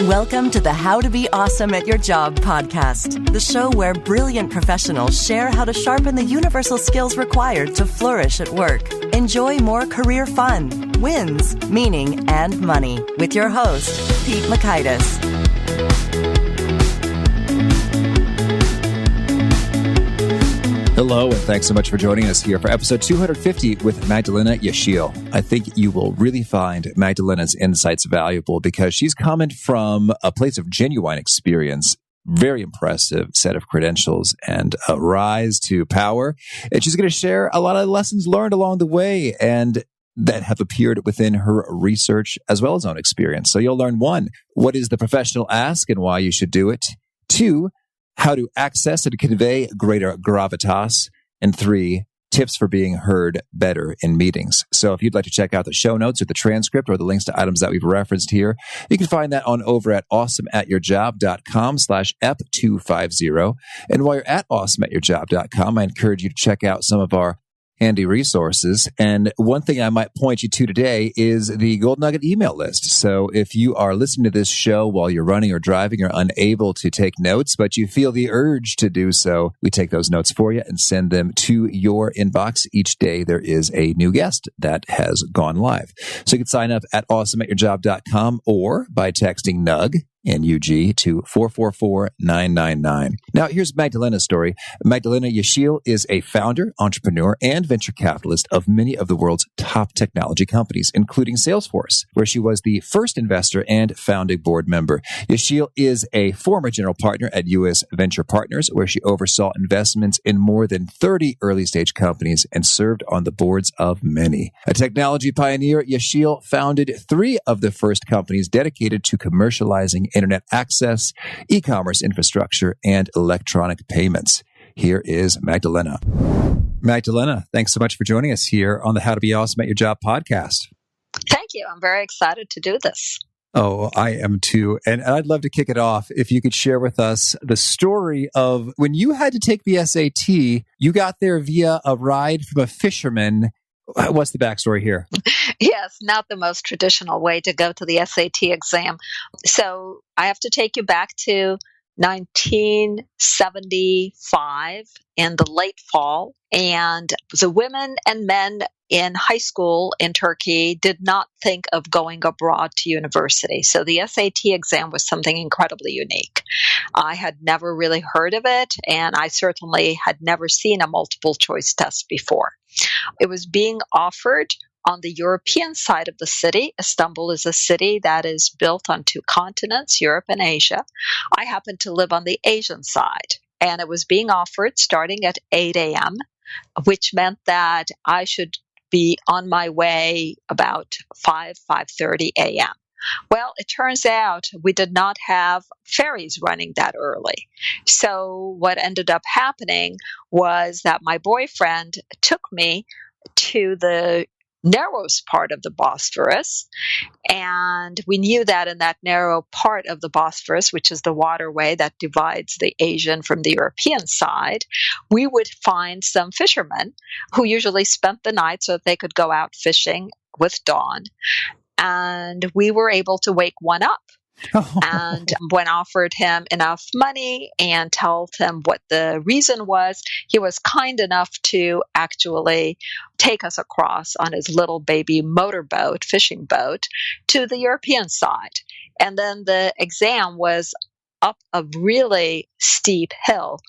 Welcome to the How to Be Awesome at Your Job podcast, the show where brilliant professionals share how to sharpen the universal skills required to flourish at work. Enjoy more career fun, wins, meaning, and money with your host, Pete Makaitis. Hello, and thanks so much for joining us here for episode 250 with Magdalena Yeşil. I think you will really find Magdalena's insights valuable because she's coming from a place of genuine experience, very impressive set of credentials, and a rise to power. And she's going to share a lot of lessons learned along the way and that have appeared within her research as well as own experience. So you'll learn 1, what is the professional ask and why you should do it? 2, how to access and convey greater gravitas. And 3, tips for being heard better in meetings. So if you'd like to check out the show notes or the transcript or the links to items that we've referenced here, you can find that on over at awesomeatyourjob.com/ep250. And while you're at awesomeatyourjob.com, I encourage you to check out some of our handy resources. And one thing I might point you to today is the Gold Nugget email list. So if you are listening to this show while you're running or driving, you're unable to take notes, but you feel the urge to do so, we take those notes for you and send them to your inbox. Each day there is a new guest that has gone live. So you can sign up at awesomeatyourjob.com or by texting NUG, NUG, to 444-999. Now, here's Magdalena's story. Magdalena Yeşil is a founder, entrepreneur, and venture capitalist of many of the world's top technology companies, including Salesforce, where she was the first investor and founding board member. Yeşil is a former general partner at U.S. Venture Partners, where she oversaw investments in more than 30 early-stage companies and served on the boards of many. A technology pioneer, Yeşil founded 3 of the first companies dedicated to commercializing internet access, e-commerce infrastructure, and electronic payments. Here is Magdalena. Magdalena, thanks so much for joining us here on the How to Be Awesome at Your Job podcast. Thank you. I'm very excited to do this. Oh, I am too. And I'd love to kick it off if you could share with us the story of when you had to take the SAT, you got there via a ride from a fisherman. What's the backstory here? Yes, not the most traditional way to go to the SAT exam. So I have to take you back to 1975 in the late fall. And the women and men in high school in Turkey did not think of going abroad to university. So the SAT exam was something incredibly unique. I had never really heard of it, and I certainly had never seen a multiple choice test before. It was being offered on the European side of the city. Istanbul is a city that is built on 2 continents, Europe and Asia. I happened to live on the Asian side, and it was being offered starting at 8 a.m., which meant that I should be on my way about 5:30 a.m. Well, it turns out we did not have ferries running that early. So what ended up happening was that my boyfriend took me to the narrowest part of the Bosphorus. And we knew that in that narrow part of the Bosphorus, which is the waterway that divides the Asian from the European side, we would find some fishermen who usually spent the night so that they could go out fishing with dawn. And we were able to wake one up. And when offered him enough money and told him what the reason was, he was kind enough to actually take us across on his little baby motorboat, fishing boat, to the European side. And then the exam was up a really steep hill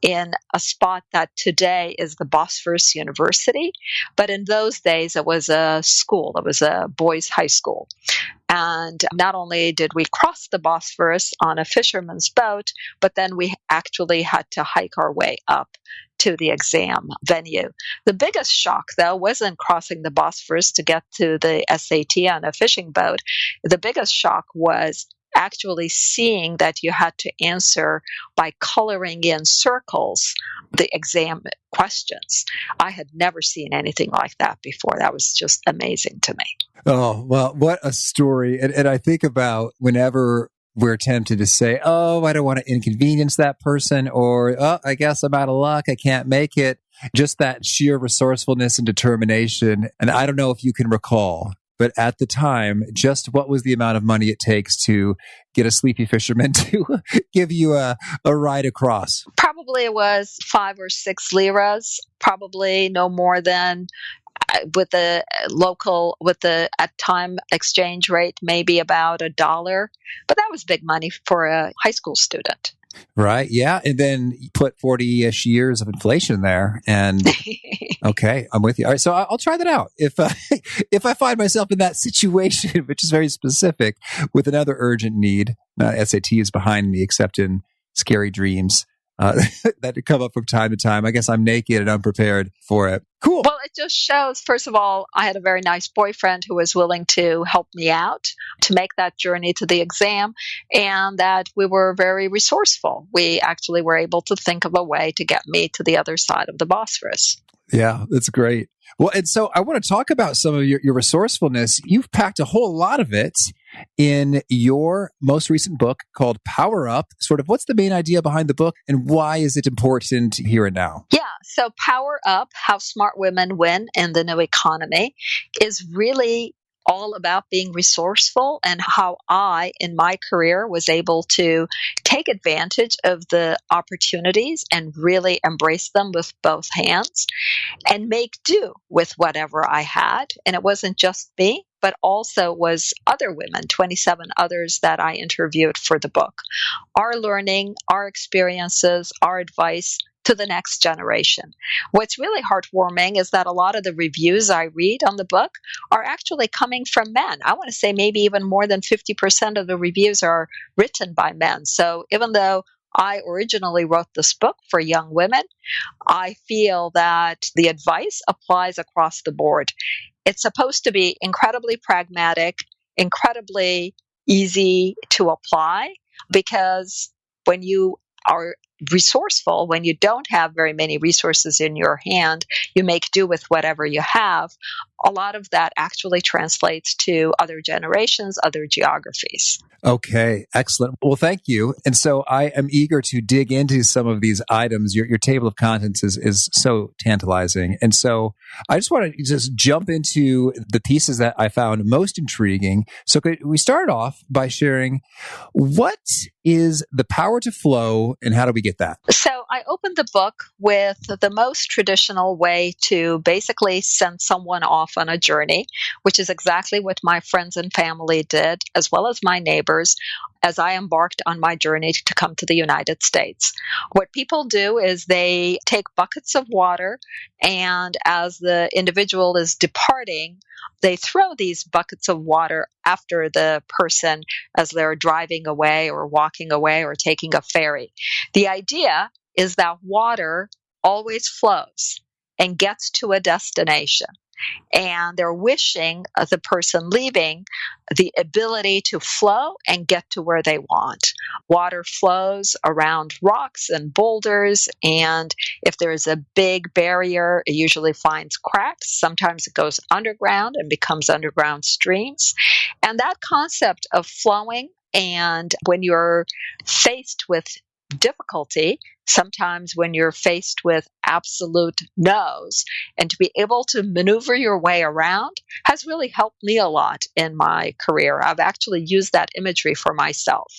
in a spot that today is the Bosphorus University. But in those days, it was a school. It was a boys' high school. And not only did we cross the Bosphorus on a fisherman's boat, but then we actually had to hike our way up to the exam venue. The biggest shock, though, wasn't crossing the Bosphorus to get to the SAT on a fishing boat. The biggest shock was actually seeing that you had to answer by coloring in circles the exam questions. I had never seen anything like that before. That was just amazing to me. Oh, well, what a story. And I think about whenever we're tempted to say, oh, I don't want to inconvenience that person, or, oh, I guess I'm out of luck, I can't make it. Just that sheer resourcefulness and determination. And I don't know if you can recall, but at the time, just what was the amount of money it takes to get a sleepy fisherman to give you a ride across? Probably it was 5 or 6 liras, probably no more than with the at time exchange rate, maybe about $1. But that was big money for a high school student. Right. Yeah. And then you put 40-ish years of inflation there. And okay, I'm with you. All right. So I'll try that out. If I find myself in that situation, which is very specific, with another urgent need, SAT is behind me, except in scary dreams that come up from time to time. I guess I'm naked and unprepared for it. Cool. Well, it just shows, first of all, I had a very nice boyfriend who was willing to help me out to make that journey to the exam, and that we were very resourceful. We actually were able to think of a way to get me to the other side of the Bosphorus. Yeah, that's great. Well, and so I want to talk about some of your resourcefulness. You've packed a whole lot of it in your most recent book called Power Up. Sort of what's the main idea behind the book and why is it important here and now? Yeah, so Power Up, How Smart Women Win in the New Economy, is really all about being resourceful and how I, in my career, was able to take advantage of the opportunities and really embrace them with both hands and make do with whatever I had. And it wasn't just me, but also was other women, 27 others that I interviewed for the book. Our learning, our experiences, our advice to the next generation. What's really heartwarming is that a lot of the reviews I read on the book are actually coming from men. I want to say maybe even more than 50% of the reviews are written by men. So even though I originally wrote this book for young women, I feel that the advice applies across the board. It's supposed to be incredibly pragmatic, incredibly easy to apply, because when you are resourceful, when you don't have very many resources in your hand, you make do with whatever you have. A lot of that actually translates to other generations, other geographies. Okay, excellent. Well, thank you. And so I am eager to dig into some of these items. Your table of contents is so tantalizing. And so I just want to just jump into the pieces that I found most intriguing. So could we start off by sharing what is the power to flow and how do we get that? So I opened the book with the most traditional way to basically send someone off on a journey, which is exactly what my friends and family did, as well as my neighbors, as I embarked on my journey to come to the United States. What people do is they take buckets of water, and as the individual is departing, they throw these buckets of water after the person as they're driving away or walking away or taking a ferry. The idea is that water always flows and gets to a destination. And they're wishing the person leaving the ability to flow and get to where they want. Water flows around rocks and boulders, and if there's a big barrier, it usually finds cracks. Sometimes it goes underground and becomes underground streams. And that concept of flowing, and when you're faced with difficulty, sometimes when you're faced with absolute no's, and to be able to maneuver your way around has really helped me a lot in my career. I've actually used that imagery for myself,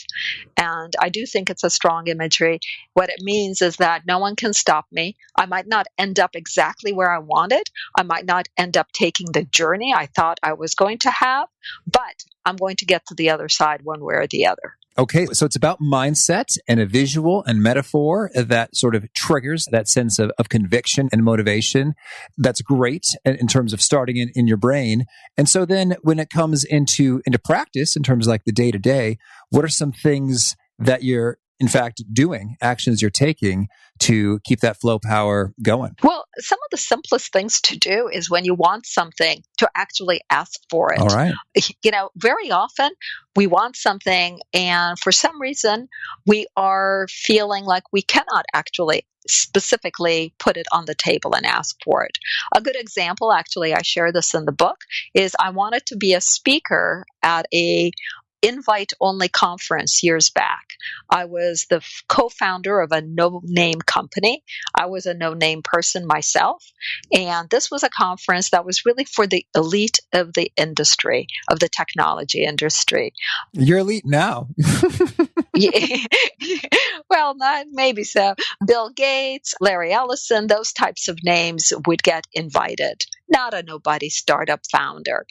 and I do think it's a strong imagery. What it means is that no one can stop me. I might not end up exactly where I wanted. I might not end up taking the journey I thought I was going to have, but I'm going to get to the other side one way or the other. Okay, so it's about mindset and a visual and metaphor that sort of triggers that sense of conviction and motivation. That's great in terms of starting in your brain. And so then when it comes into practice, in terms of like the day-to-day, what are some things that you're in fact doing, actions you're taking to keep that flow power going? Well, some of the simplest things to do is when you want something to actually ask for it. All right. You know, very often we want something and for some reason we are feeling like we cannot actually specifically put it on the table and ask for it. A good example, actually, I share this in the book, is I wanted to be a speaker at a invite-only conference years back. I was the co-founder of a no-name company. I was a no-name person myself. And this was a conference that was really for the elite of the industry, of the technology industry. You're elite now. Yeah. Well, not maybe so. Bill Gates, Larry Ellison, those types of names would get invited, not a nobody startup founder.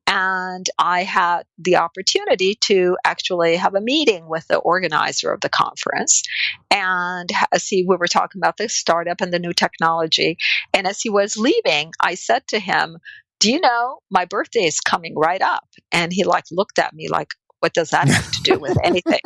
And I had the opportunity to actually have a meeting with the organizer of the conference. And we were talking about the startup and the new technology. And as he was leaving, I said to him, "Do you know my birthday is coming right up?" And he looked at me like, "What does that have to do with anything?"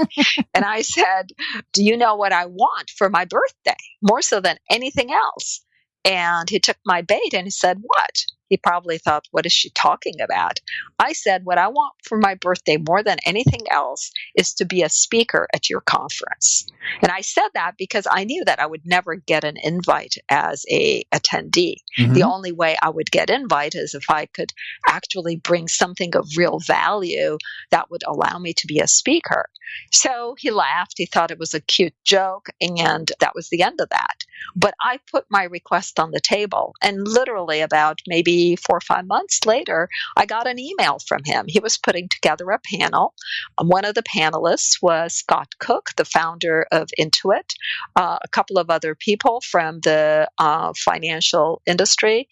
And I said, "Do you know what I want for my birthday? More so than anything else." And he took my bait and he said, "What?" He probably thought, "What is she talking about?" I said, "What I want for my birthday more than anything else is to be a speaker at your conference." And I said that because I knew that I would never get an invite as a attendee. Mm-hmm. The only way I would get invite is if I could actually bring something of real value that would allow me to be a speaker. So he laughed. He thought it was a cute joke, and that was the end of that. But I put my request on the table, and literally about maybe 4 or 5 months later, I got an email from him. He was putting together a panel. One of the panelists was Scott Cook, the founder of Intuit, a couple of other people from the financial industry.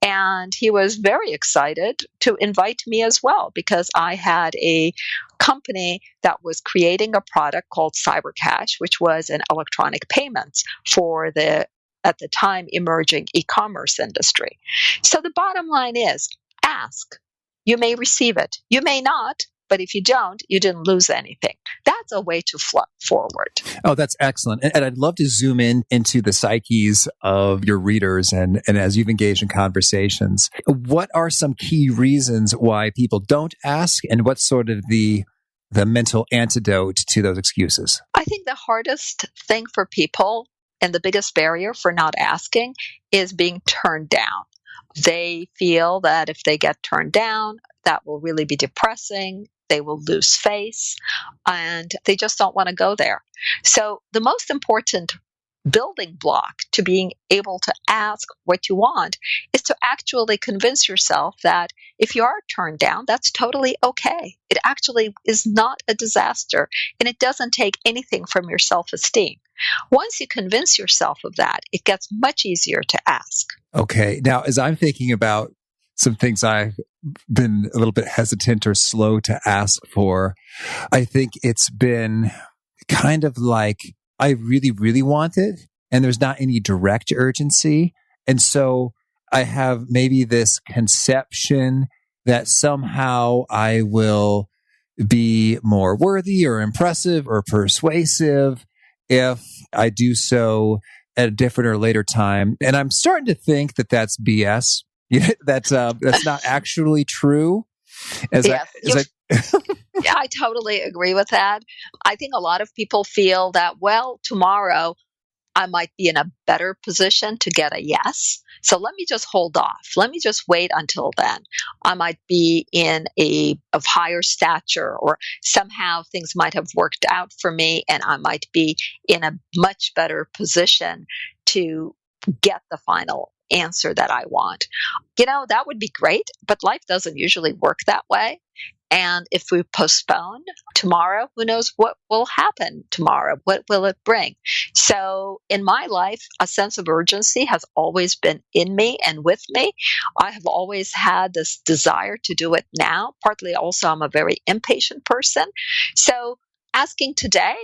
And he was very excited to invite me as well because I had a company that was creating a product called CyberCash, which was an electronic payments for the, at the time, emerging e-commerce industry. So the bottom line is, ask. You may receive it. You may not. But if you don't, you didn't lose anything. That's a way to flow forward. Oh, that's excellent. And I'd love to zoom into the psyches of your readers and as you've engaged in conversations. What are some key reasons why people don't ask, and what's sort of the mental antidote to those excuses? I think the hardest thing for people and the biggest barrier for not asking is being turned down. They feel that if they get turned down, that will really be depressing. They will lose face, and they just don't want to go there. So the most important building block to being able to ask what you want is to actually convince yourself that if you are turned down, that's totally okay. It actually is not a disaster, and it doesn't take anything from your self-esteem. Once you convince yourself of that, it gets much easier to ask. Okay. Now, as I'm thinking about some things I've been a little bit hesitant or slow to ask for, I think it's been kind of like, I really, really want it, and there's not any direct urgency. And so I have maybe this conception that somehow I will be more worthy or impressive or persuasive if I do so at a different or later time. And I'm starting to think that that's BS. That's not actually true. I totally agree with that. I think a lot of people feel that, well, tomorrow I might be in a better position to get a yes. So let me just hold off. Let me just wait until then. I might be of higher stature, or somehow things might have worked out for me, and I might be in a much better position to get the final answer that I want. That would be great, but life doesn't usually work that way. And if we postpone tomorrow, who knows what will happen tomorrow? What will it bring? So in my life, a sense of urgency has always been in me and with me. I have always had this desire to do it now. Partly also, I'm a very impatient person. So asking today,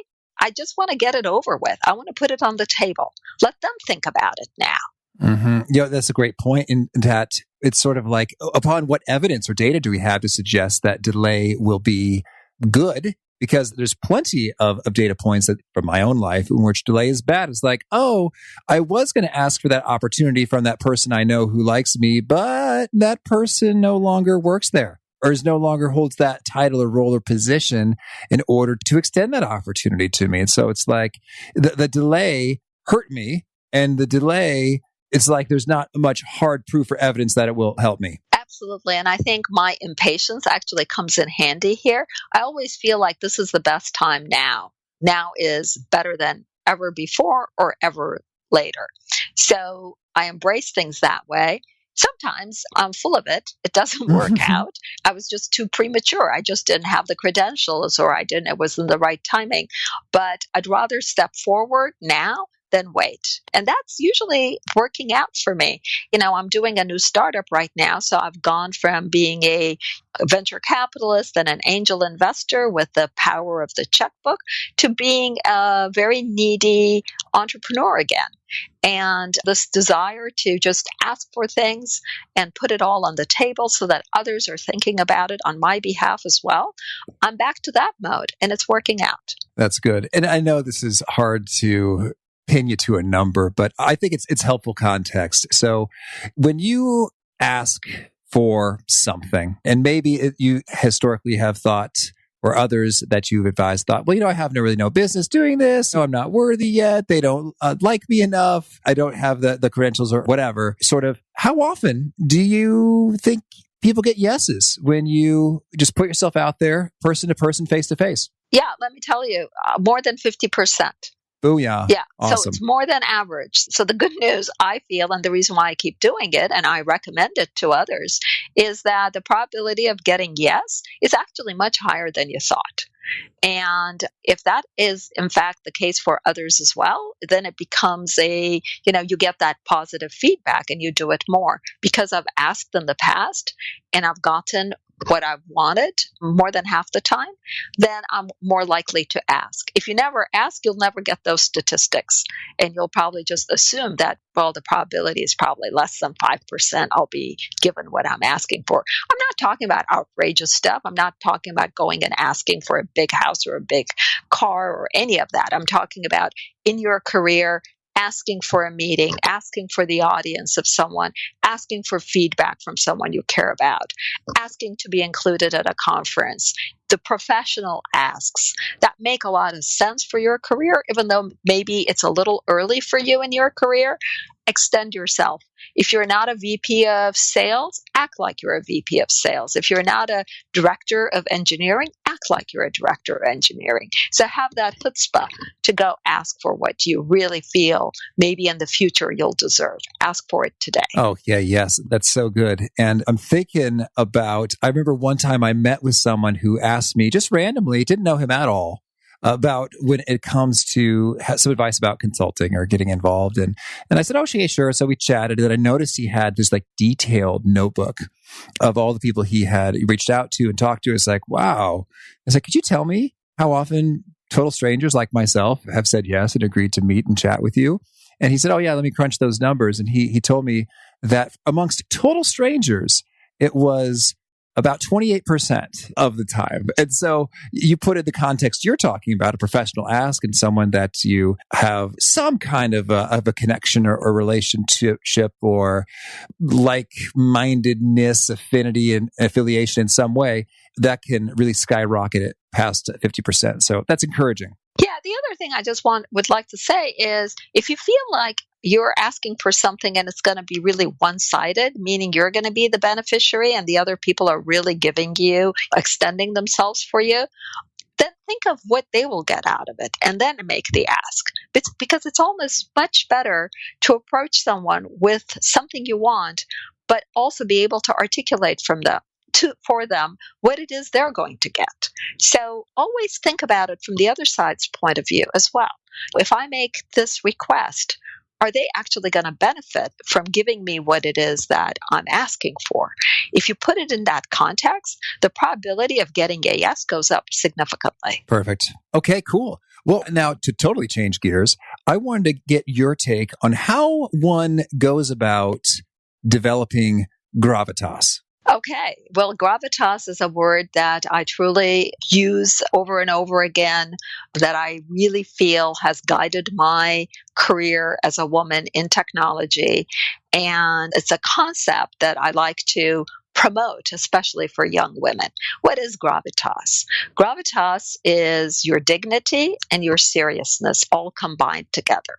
I just want to get it over with. I want to put it on the table. Let them think about it now. Mm-hmm. Yeah, that's a great point. In that it's sort of like, upon what evidence or data do we have to suggest that delay will be good? Because there's plenty of data points that from my own life in which delay is bad. It's like, oh, I was going to ask for that opportunity from that person I know who likes me, but that person no longer works there, or no longer holds that title or role or position in order to extend that opportunity to me. And so it's like the delay hurt me, and the delay, it's like there's not much hard proof or evidence that it will help me. Absolutely. And I think my impatience actually comes in handy here. I always feel like this is the best time now. Now is better than ever before or ever later. So I embrace things that way. Sometimes I'm full of it. It doesn't work out. I was just too premature. I just didn't have the credentials or it wasn't the right timing. But I'd rather step forward now than wait. And that's usually working out for me. I'm doing a new startup right now. So I've gone from being a venture capitalist and an angel investor with the power of the checkbook to being a very needy entrepreneur again. And this desire to just ask for things and put it all on the table so that others are thinking about it on my behalf as well. I'm back to that mode and it's working out. That's good. And I know this is hard to pin you to a number, but I think it's helpful context. So when you ask for something, and maybe you historically have thought, or others that you've advised thought, well, I have really no business doing this. No, I'm not worthy yet. They don't like me enough. I don't have the credentials or whatever. Sort of, how often do you think people get yeses when you just put yourself out there, person to person, face to face? Yeah, let me tell you, more than 50%. Booyah. Yeah. Awesome. So it's more than average. So the good news, I feel, and the reason why I keep doing it and I recommend it to others, is that the probability of getting yes is actually much higher than you thought. And if that is, in fact, the case for others as well, then it becomes you get that positive feedback and you do it more. Because I've asked in the past and I've gotten what I've wanted more than half the time, then I'm more likely to ask. If you never ask, you'll never get those statistics. And you'll probably just assume that, well, the probability is probably less than 5% I'll be given what I'm asking for. I'm not talking about outrageous stuff. I'm not talking about going and asking for a big house or a big car or any of that. I'm talking about in your career, asking for a meeting, asking for the audience of someone, asking for feedback from someone you care about, asking to be included at a conference. The professional asks that make a lot of sense for your career, even though maybe it's a little early for you in your career. Extend yourself. If you're not a VP of sales, act like you're a VP of sales. If you're not a director of engineering, act like you're a director of engineering. So have that chutzpah to go ask for what you really feel maybe in the future you'll deserve. Ask for it today. Oh, yeah, yes. That's so good. And I'm thinking about, I remember one time I met with someone who asked me just randomly, didn't know him at all, about when it comes to some advice about consulting or getting involved. And I said, oh, sure. So we chatted, and I noticed he had this detailed notebook of all the people he had reached out to and talked to. It's like, wow. I was like, could you tell me how often total strangers like myself have said yes and agreed to meet and chat with you? And he said, oh yeah, let me crunch those numbers. And he told me that amongst total strangers, it was about 28% of the time. And so you put in the context you're talking about, a professional ask and someone that you have some kind of a connection or relationship or like-mindedness, affinity and affiliation in some way, that can really skyrocket it past 50%. So that's encouraging. Yeah, the other thing I just would like to say is if you feel like you're asking for something and it's going to be really one-sided, meaning you're going to be the beneficiary and the other people are really giving you, extending themselves for you, then think of what they will get out of it and then make the ask. Because it's almost much better to approach someone with something you want, but also be able to articulate for them what it is they're going to get. So always think about it from the other side's point of view as well. If I make this request, are they actually going to benefit from giving me what it is that I'm asking for? If you put it in that context, the probability of getting a yes goes up significantly. Perfect. Okay, cool. Well, now to totally change gears, I wanted to get your take on how one goes about developing gravitas. Okay. Well, gravitas is a word that I truly use over and over again, that I really feel has guided my career as a woman in technology. And it's a concept that I like to promote, especially for young women. What is gravitas? Gravitas is your dignity and your seriousness all combined together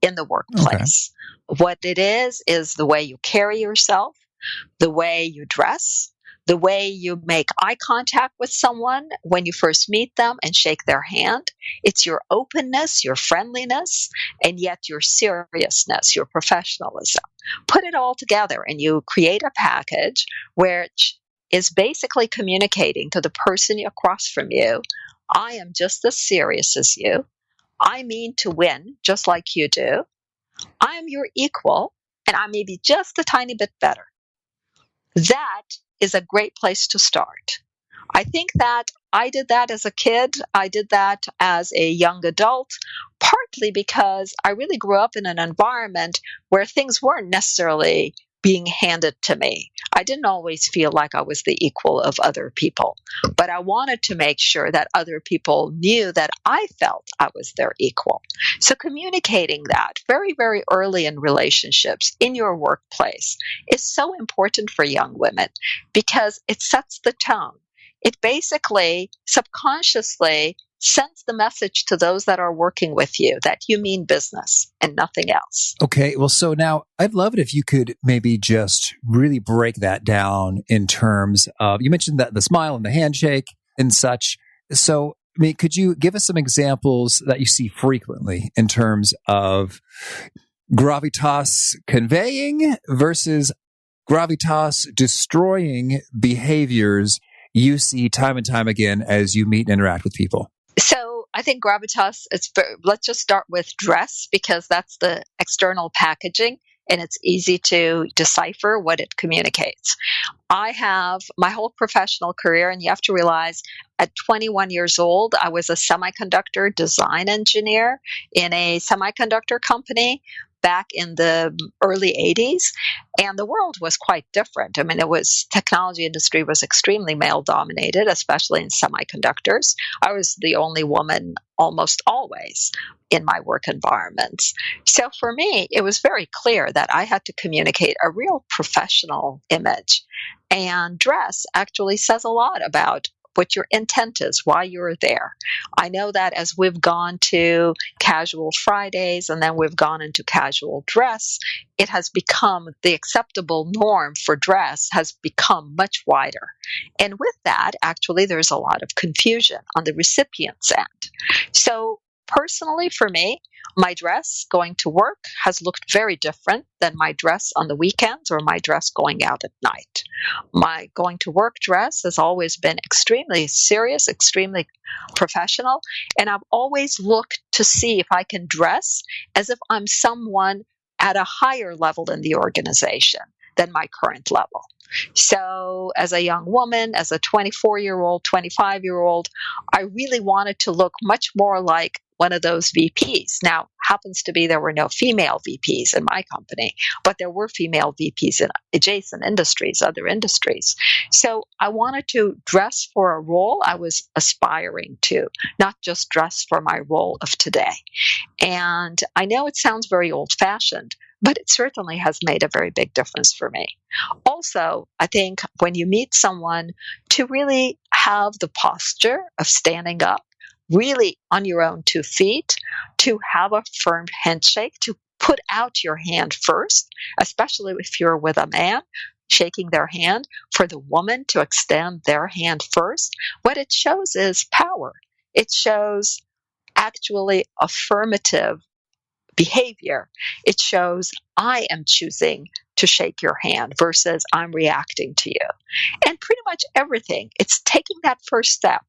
in the workplace. Okay. What it is the way you carry yourself, the way you dress, the way you make eye contact with someone when you first meet them and shake their hand. It's your openness, your friendliness, and yet your seriousness, your professionalism. Put it all together and you create a package which is basically communicating to the person across from you, I am just as serious as you. I mean to win just like you do. I am your equal, and I may be just a tiny bit better. That is a great place to start. I think that I did that as a kid. I did that as a young adult, partly because I really grew up in an environment where things weren't necessarily being handed to me. I didn't always feel like I was the equal of other people, but I wanted to make sure that other people knew that I felt I was their equal. So communicating that very, very early in relationships, in your workplace, is so important for young women because it sets the tone. It basically subconsciously sends the message to those that are working with you that you mean business and nothing else. Okay. Well, so now I'd love it if you could maybe just really break that down in terms of, you mentioned that the smile and the handshake and such. So, I mean, could you give us some examples that you see frequently in terms of gravitas conveying versus gravitas destroying behaviors you see time and time again as you meet and interact with people? So I think gravitas, let's just start with dress because that's the external packaging and it's easy to decipher what it communicates. I have my whole professional career, and you have to realize at 21 years old, I was a semiconductor design engineer in a semiconductor company back in the early 80s, and the world was quite different. I mean, technology industry was extremely male dominated, especially in semiconductors. I was the only woman almost always in my work environments. So for me, it was very clear that I had to communicate a real professional image. And dress actually says a lot about what your intent is, why you're there. I know that as we've gone to casual Fridays and then we've gone into casual dress, it has become the acceptable norm for dress has become much wider. And with that, actually, there's a lot of confusion on the recipient's end. So personally, for me, my dress going to work has looked very different than my dress on the weekends or my dress going out at night. My going to work dress has always been extremely serious, extremely professional, and I've always looked to see if I can dress as if I'm someone at a higher level in the organization than my current level. So as a young woman, as a 24-year-old, 25-year-old, I really wanted to look much more like one of those VPs. Now, happens to be there were no female VPs in my company, but there were female VPs in adjacent industries, other industries. So I wanted to dress for a role I was aspiring to, not just dress for my role of today. And I know it sounds very old-fashioned, but it certainly has made a very big difference for me. Also, I think when you meet someone, to really have the posture of standing up, really on your own 2 feet, to have a firm handshake, to put out your hand first, especially if you're with a man, shaking their hand, for the woman to extend their hand first. What it shows is power. It shows actually affirmative behavior. It shows I am choosing to shake your hand versus I'm reacting to you. And pretty much everything, it's taking that first step.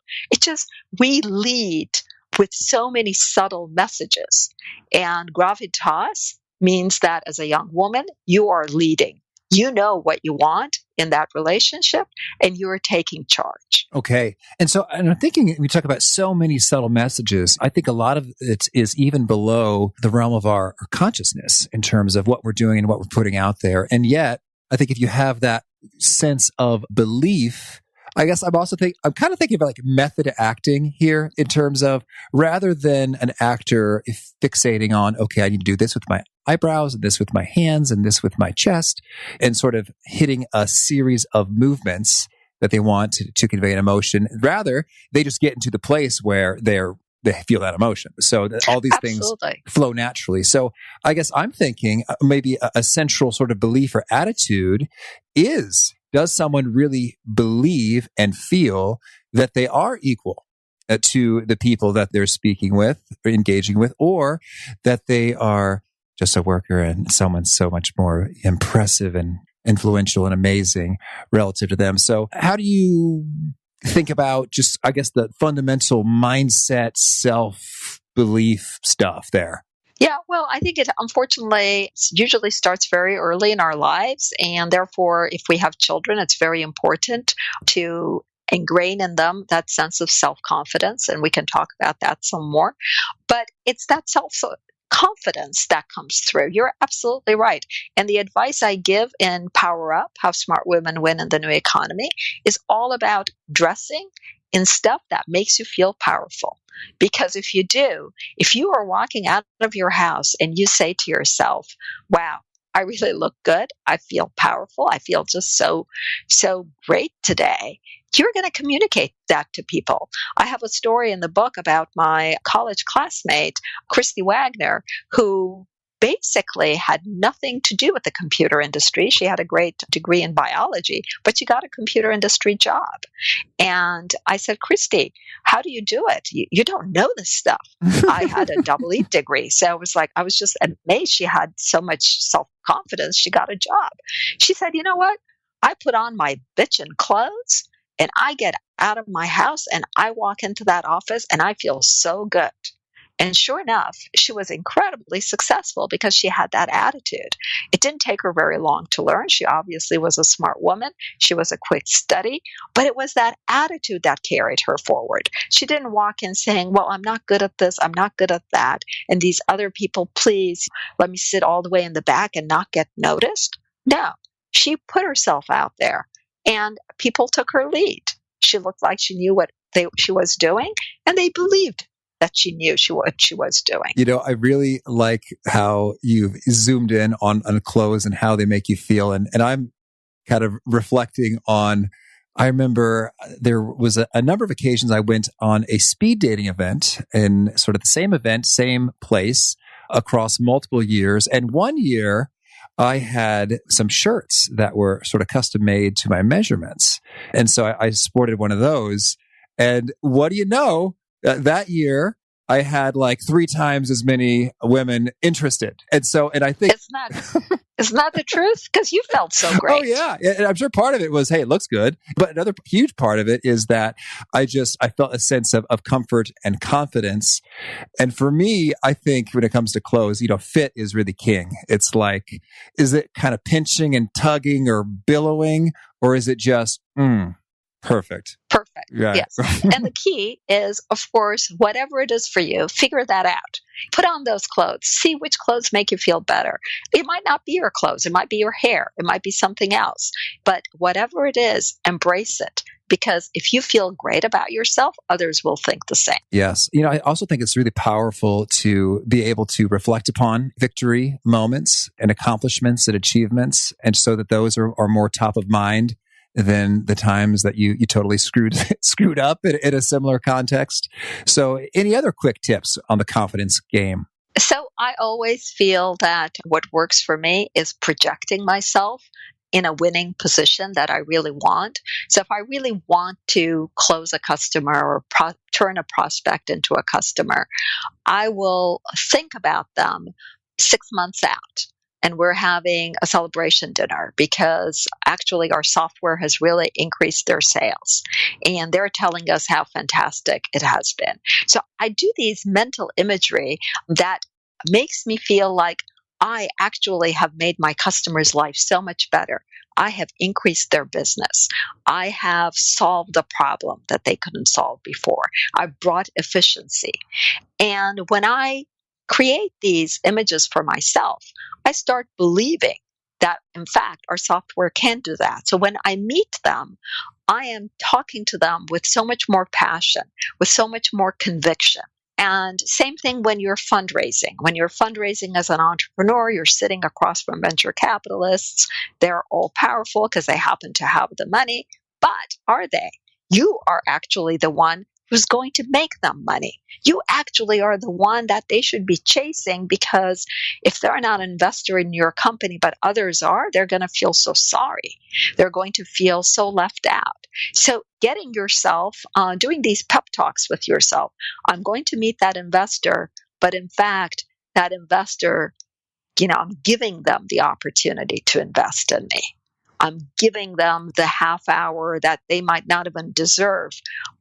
We lead with so many subtle messages. And gravitas means that as a young woman, you are leading. You know what you want in that relationship, and you're taking charge. Okay. And so I'm thinking, we talk about so many subtle messages. I think a lot of it is even below the realm of our consciousness in terms of what we're doing and what we're putting out there. And yet, I think if you have that sense of belief, I guess I'm kind of thinking about like method acting here in terms of rather than an actor fixating on, okay, I need to do this with my eyebrows and this with my hands and this with my chest and sort of hitting a series of movements that they want to convey an emotion. Rather, they just get into the place where they're they feel that emotion. So all these Absolutely. things flow naturally. So I guess I'm thinking maybe a central sort of belief or attitude is, does someone really believe and feel that they are equal to the people that they're speaking with or engaging with, or that they are just a worker and someone so much more impressive and influential and amazing relative to them? So how do you think about just, I guess, the fundamental mindset, self-belief stuff there? Yeah, well, I think it unfortunately usually starts very early in our lives. And therefore, if we have children, it's very important to ingrain in them that sense of self-confidence. And we can talk about that some more. But it's that self-confidence that comes through. You're absolutely right. And the advice I give in Power Up, How Smart Women Win in the New Economy, is all about dressing in stuff that makes you feel powerful. Because if you are walking out of your house and you say to yourself, wow, I really look good, I feel powerful, I feel just so great today, you're going to communicate that to people. I have a story in the book about my college classmate, Christy Wagner, who basically had nothing to do with the computer industry. She had a great degree in biology, but she got a computer industry job. And I said, Christy, how do you do it? You don't know this stuff. I had a double E degree. So I was just amazed she had so much self-confidence. She got a job. She said, you know what? I put on my bitchin' clothes and I get out of my house and I walk into that office and I feel so good. And sure enough, she was incredibly successful because she had that attitude. It didn't take her very long to learn. She obviously was a smart woman. She was a quick study, but it was that attitude that carried her forward. She didn't walk in saying, well, I'm not good at this, I'm not good at that, and these other people, please let me sit all the way in the back and not get noticed. No, she put herself out there and people took her lead. She looked like she knew what she was doing, and they believed that she knew what she was doing. You know, I really like how you've zoomed in on clothes and how they make you feel. And I'm kind of reflecting on, I remember there was a number of occasions I went on a speed dating event in sort of the same event, same place across multiple years. And one year I had some shirts that were sort of custom made to my measurements. And so I sported one of those. And what do you know? That year, I had like 3 times as many women interested. And I think Isn't that the truth? Because you felt so great. Oh yeah. And I'm sure part of it was, hey, it looks good. But another huge part of it is that I felt a sense of comfort and confidence. And for me, I think when it comes to clothes, fit is really king. It's like, is it kind of pinching and tugging or billowing, or is it just, perfect? Perfect. Yeah. Yes. And the key is, of course, whatever it is for you, figure that out. Put on those clothes. See which clothes make you feel better. It might not be your clothes. It might be your hair. It might be something else. But whatever it is, embrace it. Because if you feel great about yourself, others will think the same. Yes. I also think it's really powerful to be able to reflect upon victory moments and accomplishments and achievements, and so that those are more top of mind than the times that you totally screwed up in a similar context. So any other quick tips on the confidence game? So I always feel that what works for me is projecting myself in a winning position that I really want. So if I really want to close a customer or turn a prospect into a customer, I will think about them 6 months out. And we're having a celebration dinner because actually our software has really increased their sales. And they're telling us how fantastic it has been. So I do these mental imagery that makes me feel like I actually have made my customer's life so much better. I have increased their business. I have solved a problem that they couldn't solve before. I've brought efficiency. And when I create these images for myself, I start believing that, in fact, our software can do that. So when I meet them, I am talking to them with so much more passion, with so much more conviction. And same thing when you're fundraising. When you're fundraising as an entrepreneur, you're sitting across from venture capitalists. They're all powerful because they happen to have the money. But are they? You are actually the one who's going to make them money. You actually are the one that they should be chasing, because if they're not an investor in your company, but others are, they're going to feel so sorry. They're going to feel so left out. So getting yourself, doing these pep talks with yourself, I'm going to meet that investor, but in fact, that investor, I'm giving them the opportunity to invest in me. I'm giving them the half hour that they might not even deserve,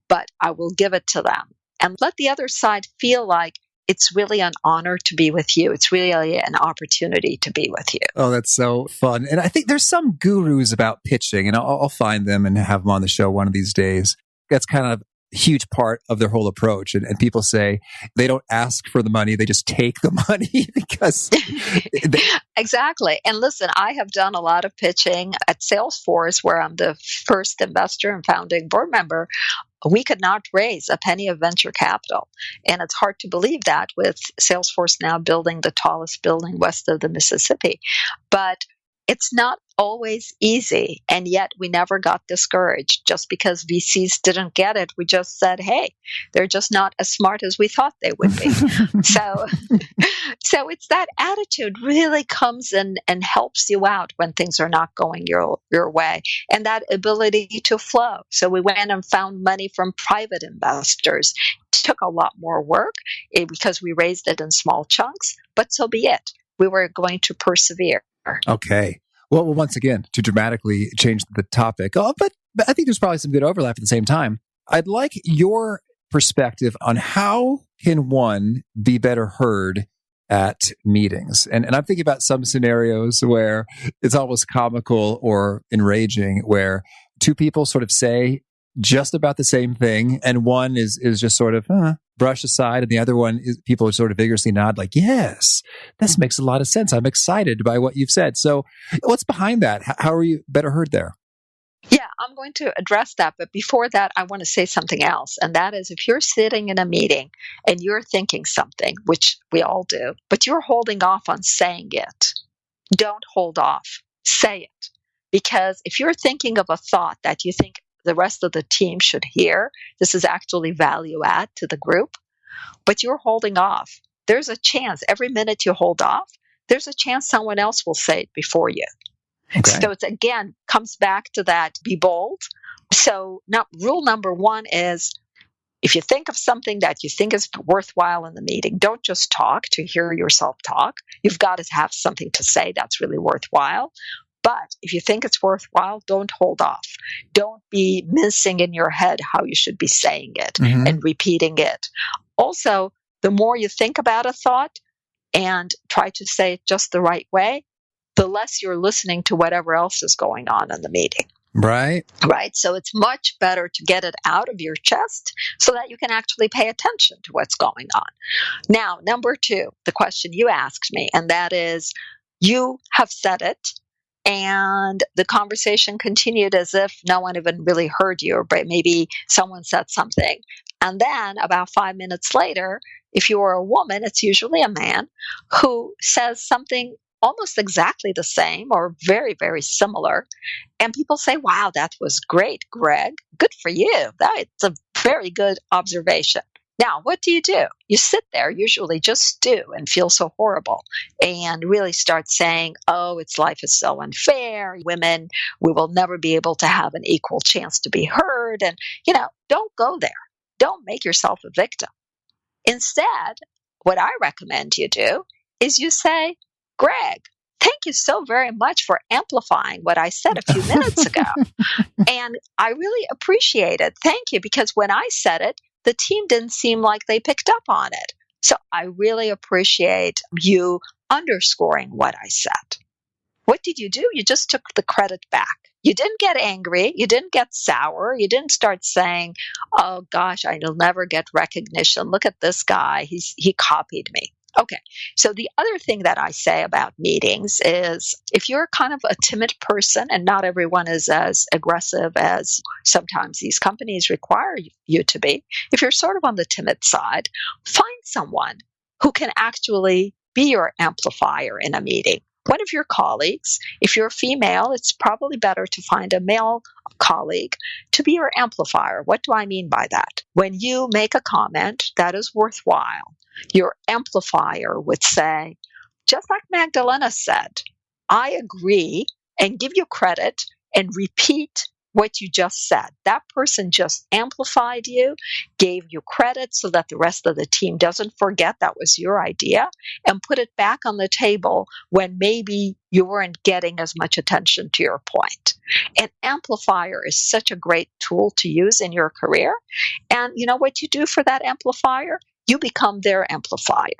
but I will give it to them. And let the other side feel like it's really an honor to be with you. It's really an opportunity to be with you. Oh, that's so fun. And I think there's some gurus about pitching, and I'll find them and have them on the show one of these days. That's kind of huge part of their whole approach. And people say they don't ask for the money, they just take the money because Exactly. And listen, I have done a lot of pitching at Salesforce, where I'm the first investor and founding board member. We could not raise a penny of venture capital. And it's hard to believe that, with Salesforce now building the tallest building west of the Mississippi. But it's not always easy. And yet we never got discouraged just because VCs didn't get it. We just said, hey, they're just not as smart as we thought they would be. So it's that attitude really comes in and helps you out when things are not going your way, and that ability to flow. So we went and found money from private investors. It took a lot more work because we raised it in small chunks, but so be it. We were going to persevere. Okay. Well, once again, to dramatically change the topic, but I think there's probably some good overlap at the same time. I'd like your perspective on how can one be better heard at meetings. And I'm thinking about some scenarios where it's almost comical or enraging, where two people sort of say just about the same thing, and one is just sort of brush aside, and the other one is people sort of vigorously nod like, yes, this makes a lot of sense. I'm excited by what you've said. So what's behind that? How are you better heard there? Yeah, I'm going to address that. But before that, I want to say something else. And that is, if you're sitting in a meeting and you're thinking something, which we all do, but you're holding off on saying it, don't hold off. Say it. Because if you're thinking of a thought that you think the rest of the team should hear, this is actually value add to the group, but you're holding off, there's a chance every minute you hold off, there's a chance someone else will say it before you. Okay. So it's, again, comes back to that, be bold. So now rule number one is, if you think of something that you think is worthwhile in the meeting, don't just talk to hear yourself talk. You've got to have something to say that's really worthwhile. But if you think it's worthwhile, don't hold off. Don't be mincing in your head how you should be saying it and repeating it. Also, the more you think about a thought and try to say it just the right way, the less you're listening to whatever else is going on in the meeting. Right. So it's much better to get it out of your chest so that you can actually pay attention to what's going on. Now, number two, the question you asked me, and that is, you have said it, and the conversation continued as if no one even really heard you, or maybe someone said something. And then about 5 minutes later, if you are a woman, it's usually a man who says something almost exactly the same or very, very similar. And people say, wow, that was great, Greg. Good for you. That's a very good observation. Now, what do? You sit there, usually just stew and feel so horrible, and really start saying, oh, life is so unfair. Women, we will never be able to have an equal chance to be heard. And, don't go there. Don't make yourself a victim. Instead, what I recommend you do is you say, Greg, thank you so very much for amplifying what I said a few minutes ago. And I really appreciate it. Thank you, because when I said it, the team didn't seem like they picked up on it. So I really appreciate you underscoring what I said. What did you do? You just took the credit back. You didn't get angry. You didn't get sour. You didn't start saying, oh gosh, I'll never get recognition. Look at this guy. He copied me. Okay. So the other thing that I say about meetings is, if you're kind of a timid person, and not everyone is as aggressive as sometimes these companies require you to be, if you're sort of on the timid side, find someone who can actually be your amplifier in a meeting. one of your colleagues. If you're a female, it's probably better to find a male colleague to be your amplifier. What do I mean by that? When you make a comment that is worthwhile, your amplifier would say, just like Magdalena said, I agree, and give you credit and repeat what you just said. That person just amplified you, gave you credit so that the rest of the team doesn't forget that was your idea, and put it back on the table when maybe you weren't getting as much attention to your point. An amplifier is such a great tool to use in your career. And you know what you do for that amplifier? You become their amplifier.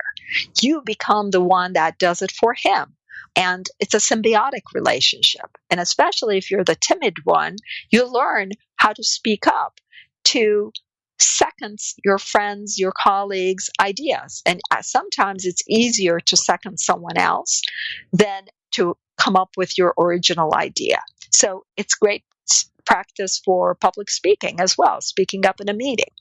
You become the one that does it for him. And it's a symbiotic relationship. And especially if you're the timid one, you learn how to speak up to second your friends, your colleagues' ideas. And sometimes it's easier to second someone else than to come up with your original idea. So it's great practice for public speaking as well, speaking up in a meeting.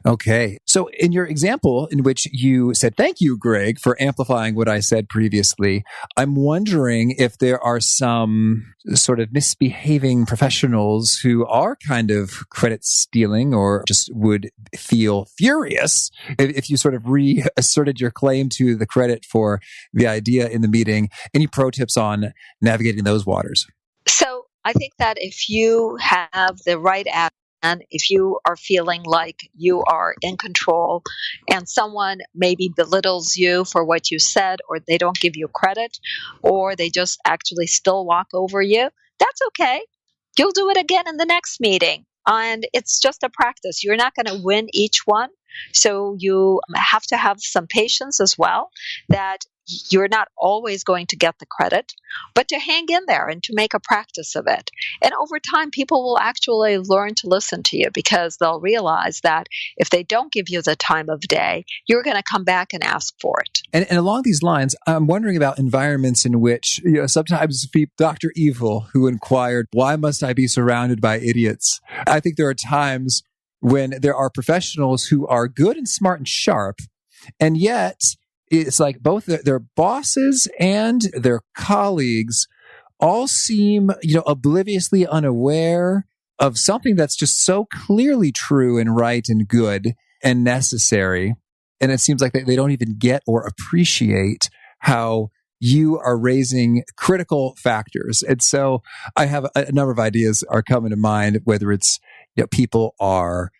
Okay. So in your example in which you said, thank you, Greg, for amplifying what I said previously, I'm wondering if there are some sort of misbehaving professionals who are kind of credit stealing or just would feel furious if you sort of reasserted your claim to the credit for the idea in the meeting. Any pro tips on navigating those waters? So I think that if you have the right attitude, and if you are feeling like you are in control and someone maybe belittles you for what you said, or they don't give you credit, or they just actually still walk over you, that's okay. You'll do it again in the next meeting. And it's just a practice. You're not going to win each one. So you have to have some patience as well, that you're not always going to get the credit, but to hang in there and to make a practice of it. And over time, people will actually learn to listen to you because they'll realize that if they don't give you the time of day, you're going to come back and ask for it. And along these lines, I'm wondering about environments in which, sometimes Dr. Evil, who inquired, why must I be surrounded by idiots? I think there are times when there are professionals who are good and smart and sharp, and yet it's like both their bosses and their colleagues all seem, obliviously unaware of something that's just so clearly true and right and good and necessary. And it seems like they don't even get or appreciate how you are raising critical factors. And so I have a number of ideas are coming to mind, whether it's, people are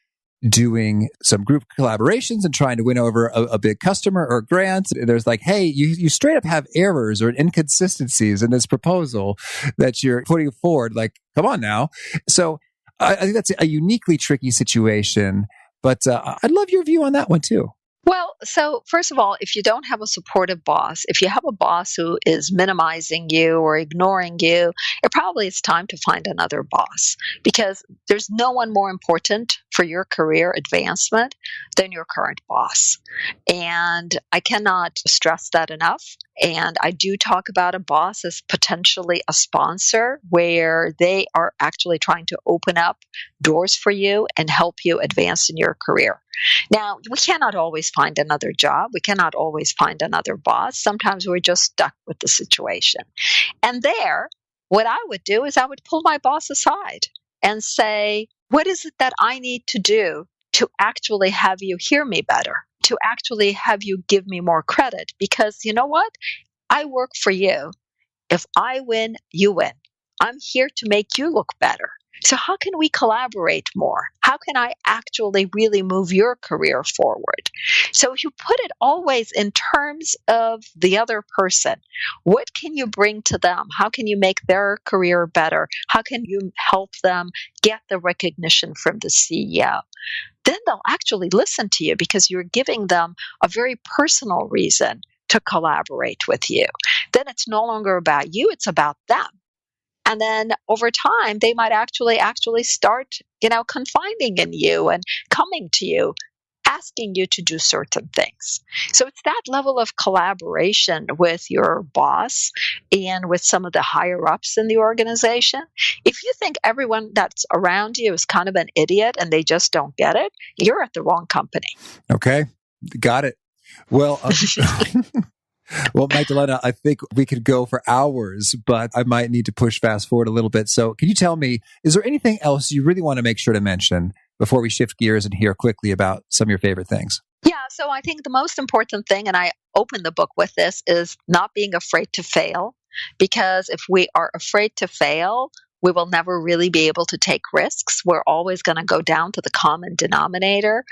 doing some group collaborations and trying to win over a big customer or grant. There's like, hey, you straight up have errors or inconsistencies in this proposal that you're putting forward. Like, come on now. So I think that's a uniquely tricky situation, but I'd love your view on that one too. Well, so first of all, if you don't have a supportive boss, if you have a boss who is minimizing you or ignoring you, it probably is time to find another boss, because there's no one more important for your career advancement than your current boss. And I cannot stress that enough. And I do talk about a boss as potentially a sponsor, where they are actually trying to open up doors for you and help you advance in your career. Now, we cannot always find another job. We cannot always find another boss. Sometimes we're just stuck with the situation. And there, what I would do is I would pull my boss aside and say, what is it that I need to do to actually have you hear me better, to actually have you give me more credit? Because you know what? I work for you. If I win, you win. I'm here to make you look better. So how can we collaborate more? How can I actually really move your career forward? So if you put it always in terms of the other person, what can you bring to them? How can you make their career better? How can you help them get the recognition from the CEO? Then they'll actually listen to you because you're giving them a very personal reason to collaborate with you. Then it's no longer about you, it's about them. And then over time, they might actually start, confiding in you and coming to you, asking you to do certain things. So it's that level of collaboration with your boss and with some of the higher ups in the organization. If you think everyone that's around you is kind of an idiot and they just don't get it, you're at the wrong company. Okay. Got it. Well, Well, Magdalena, I think we could go for hours, but I might need to push fast forward a little bit. So can you tell me, is there anything else you really want to make sure to mention before we shift gears and hear quickly about some of your favorite things? Yeah, so I think the most important thing, and I open the book with this, is not being afraid to fail. Because if we are afraid to fail, we will never really be able to take risks. We're always going to go down to the common denominator.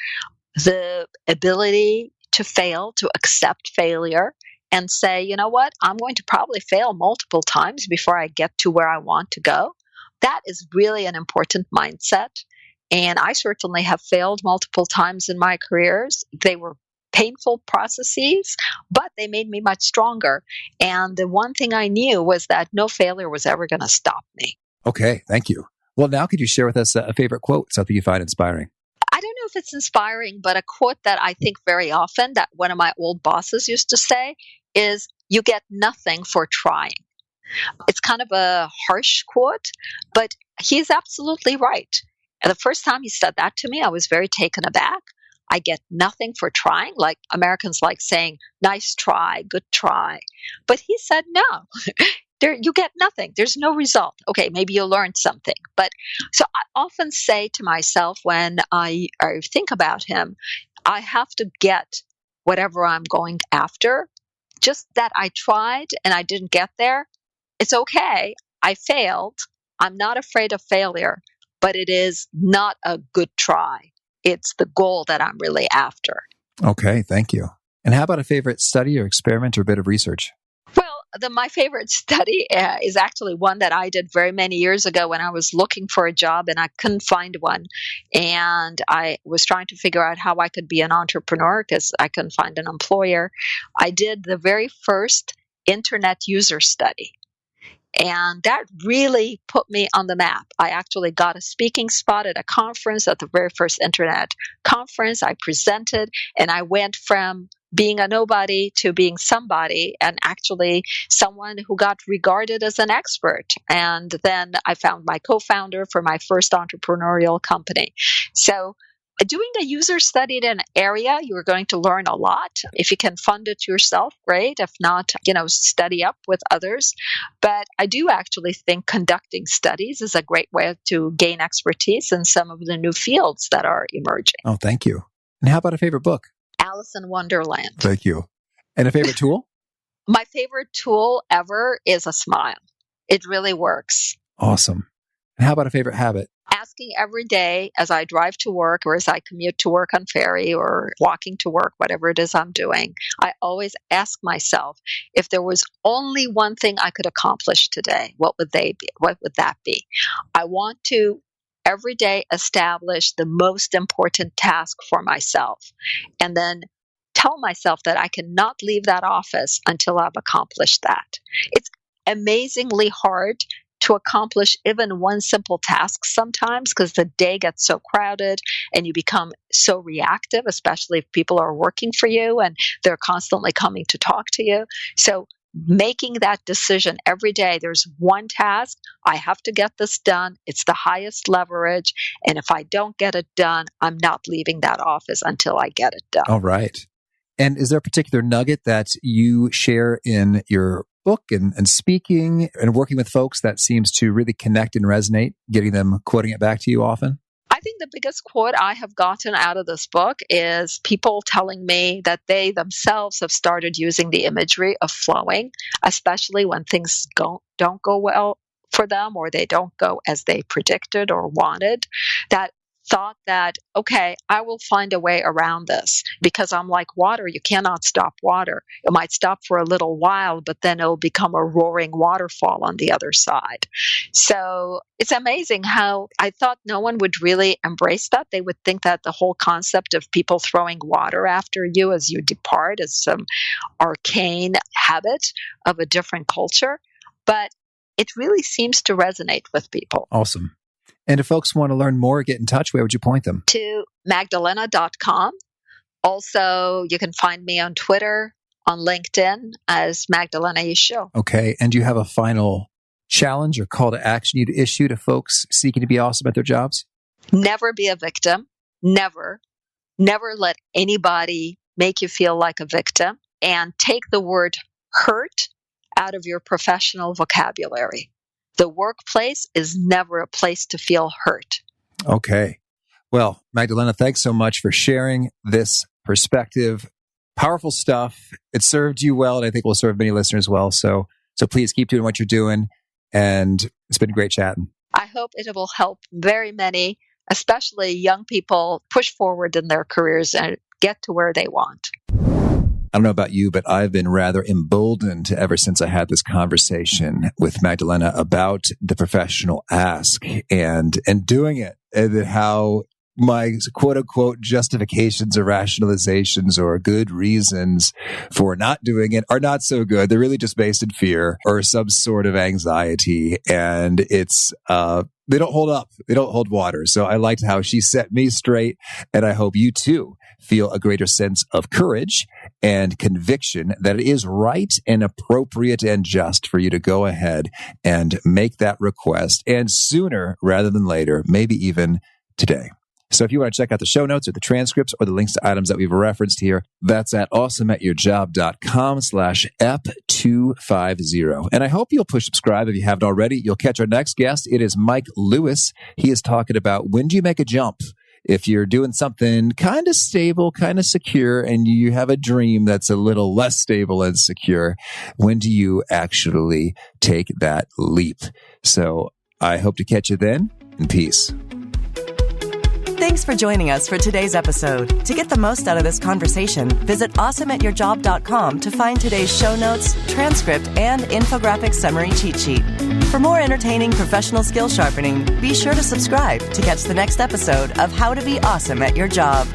The ability to fail, to accept failure, and say, you know what, I'm going to probably fail multiple times before I get to where I want to go. That is really an important mindset. And I certainly have failed multiple times in my careers. They were painful processes, but they made me much stronger. And the one thing I knew was that no failure was ever going to stop me. Okay, thank you. Well, now could you share with us a favorite quote, something you find inspiring? I don't know if it's inspiring, but a quote that I think very often that one of my old bosses used to say is, "You get nothing for trying." It's kind of a harsh quote, but he's absolutely right. And the first time he said that to me, I was very taken aback. I get nothing for trying. Like Americans like saying, nice try, good try. But he said, no, you get nothing. There's no result. Okay, maybe you learned something. But so I often say to myself when I think about him, I have to get whatever I'm going after. Just that I tried and I didn't get there. It's okay. I failed. I'm not afraid of failure, but it is not a good try. It's the goal that I'm really after. Okay, thank you. And how about a favorite study or experiment or bit of research? Well, my favorite study is actually one that I did very many years ago when I was looking for a job and I couldn't find one. And I was trying to figure out how I could be an entrepreneur because I couldn't find an employer. I did the very first internet user study. And that really put me on the map. I actually got a speaking spot at a conference, at the very first internet conference. I presented, and I went from being a nobody to being somebody, and actually someone who got regarded as an expert. And then I found my co-founder for my first entrepreneurial company. So doing a user study in an area, you're going to learn a lot. If you can fund it yourself, great. If not, study up with others. But I do actually think conducting studies is a great way to gain expertise in some of the new fields that are emerging. Oh, thank you. And how about a favorite book? Alice in Wonderland. Thank you. And a favorite tool? My favorite tool ever is a smile. It really works. Awesome. And how about a favorite habit? Asking every day as I drive to work or as I commute to work on ferry or walking to work, whatever it is I'm doing, I always ask myself, if there was only one thing I could accomplish today, what would they be? What would that be? I want to every day establish the most important task for myself and then tell myself that I cannot leave that office until I've accomplished that. It's amazingly hard to accomplish even one simple task sometimes because the day gets so crowded and you become so reactive, especially if people are working for you and they're constantly coming to talk to you. So making that decision every day, there's one task, I have to get this done. It's the highest leverage. And if I don't get it done, I'm not leaving that office until I get it done. All right. And is there a particular nugget that you share in your book and speaking and working with folks that seems to really connect and resonate, getting them quoting it back to you often? I think the biggest quote I have gotten out of this book is people telling me that they themselves have started using the imagery of flowing, especially when things don't go well for them or they don't go as they predicted or wanted, that thought that, okay, I will find a way around this because I'm like water. You cannot stop water. It might stop for a little while, but then it'll become a roaring waterfall on the other side. So it's amazing how I thought no one would really embrace that. They would think that the whole concept of people throwing water after you as you depart is some arcane habit of a different culture. But it really seems to resonate with people. Awesome. And if folks want to learn more, get in touch, where would you point them? To Magdalena.com. Also, you can find me on Twitter, on LinkedIn as Magdalena Yeşil. Okay. And do you have a final challenge or call to action you'd issue to folks seeking to be awesome at their jobs? Never be a victim. Never. Never let anybody make you feel like a victim. and take the word hurt out of your professional vocabulary. The workplace is never a place to feel hurt. Okay. Well, Magdalena, thanks so much for sharing this perspective. Powerful stuff. It served you well, and I think will serve many listeners well. So please keep doing what you're doing. And it's been great chatting. I hope it will help very many, especially young people, push forward in their careers and get to where they want. I don't know about you, but I've been rather emboldened ever since I had this conversation with Magdalena about the professional ask and doing it, and how my quote unquote justifications or rationalizations or good reasons for not doing it are not so good. They're really just based in fear or some sort of anxiety. And it's, they don't hold up. They don't hold water. So I liked how she set me straight. And I hope you too feel a greater sense of courage and conviction that it is right and appropriate and just for you to go ahead and make that request, and sooner rather than later, maybe even today. So if you want to check out the show notes or the transcripts or the links to items that we've referenced here, that's at awesomeatyourjob.com/EP250. And I hope you'll push subscribe if you haven't already. You'll catch our next guest. It is Mike Lewis. He is talking about when do you make a jump? If you're doing something kind of stable, kind of secure, and you have a dream that's a little less stable and secure, when do you actually take that leap? So I hope to catch you then, and peace. Thanks for joining us for today's episode. To get the most out of this conversation, visit awesomeatyourjob.com to find today's show notes, transcript, and infographic summary cheat sheet. For more entertaining professional skill sharpening, be sure to subscribe to catch the next episode of How to Be Awesome at Your Job.